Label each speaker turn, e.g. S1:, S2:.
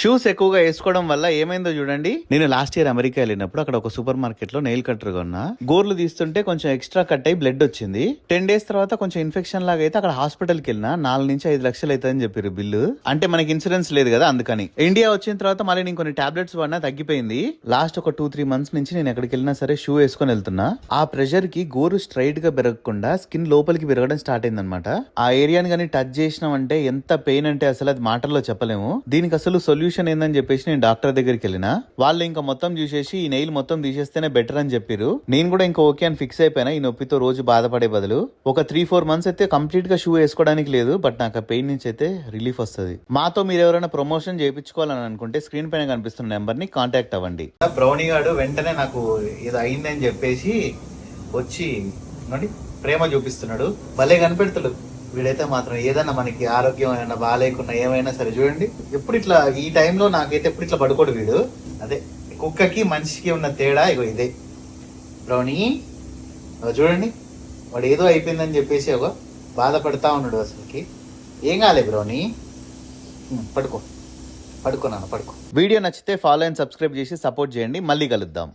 S1: Shoes ఎక్కువగా వేసుకోవడం వల్ల ఏమైందో చూడండి. నేను లాస్ట్ ఇయర్ అమెరికా వెళ్ళినప్పుడు అక్కడ ఒక సూపర్ మార్కెట్ లో నెయిల్ కట్టర్ కొన్నా. గోర్లు తీస్తుంటే కొంచెం ఎక్స్ట్రా కట్ అయ్యి బ్లడ్ వచ్చింది. 10 days తర్వాత కొంచెం ఇన్ఫెక్షన్ లాగా అయితే అక్కడ హాస్పిటల్ కి వెళ్ళినా 4 నుంచి 5 లక్షలు అవుతుందని చెప్పారు బిల్లు. అంటే మనకి ఇన్సూరెన్స్ లేదు కదా, అందుకని. ఇండియా వచ్చిన తర్వాత మళ్ళీ నేను కొన్ని టాబ్లెట్స్ వాడినా తగ్గిపోయింది. లాస్ట్ ఒక 2-3 months నుంచి నేను ఎక్కడికి వెళ్ళినా సరే షూ వేసుకొని వెళ్తున్నా. ఆ ప్రెషర్ కి గోరు స్ట్రైట్ గా పెరగకుండా స్కిన్ లోపలికి పెరగడం స్టార్ట్ అయింది అనమాట. ఆ ఏరియాని కానీ టచ్ చేసినామంటే ఎంత పెయిన్ అంటే అసలు అది మాటల్లో చెప్పలేము. దీనికి అసలు సొల్యూషన్ ఏందని చెప్పేసి నేను డాక్టర్ దగ్గరికి వెళ్ళిన. వాళ్ళు ఇంకా మొత్తం చూసేసి ఈ నెయిల్ మొత్తం తీసేస్తేనే బెటర్ అని చెప్పారు. నేను కూడా ఇంకా ఓకే అని ఫిక్స్ అయిపోయినా. ఈ నొప్పితో రోజు బాధపడే బదులు ఒక 3-4 months అయితే కంప్లీట్ గా షూ వేసుకోవడానికి లేదు, బట్ నాకు ఆ పెయిన్ నుంచి అయితే రిలీఫ్ వస్తుంది. మాతో మీరు ఎవరైనా ప్రమోషన్ చేయించుకోవాలని అనుకుంటే స్క్రీన్ పైన కనిపిస్తున్న నెంబర్ ని కాంటాక్ట్ అవ్వండి. బ్రౌనీ గాడు వెంటనే నాకు ఇది అయిందని చెప్పేసి వచ్చి ప్రేమ చూపిస్తున్నాడు. భలే కనిపెడతాడు వీడైతే మాత్రం. ఏదన్నా మనకి ఆరోగ్యం ఏమైనా బాగాలేకున్నా ఏమైనా సరే చూడండి, ఎప్పుడు ఇట్లా ఈ టైంలో నాకైతే ఎప్పుడు ఇట్లా పడుకోడు వీడు. అదే కుక్కకి మనిషికి ఉన్న తేడా ఇగో ఇదే. బ్రౌనీ చూడండి, వాడు ఏదో అయిపోయిందని చెప్పేసి ఒక బాధపడతా ఉన్నాడు. అసలుకి ఏం కాలే బ్రౌనీ, పడుకో పడుకో నాన్న పడుకో. వీడియో నచ్చితే ఫాలో అండ్ సబ్స్క్రైబ్ చేసి సపోర్ట్ చేయండి. మళ్ళీ కలుద్దాం.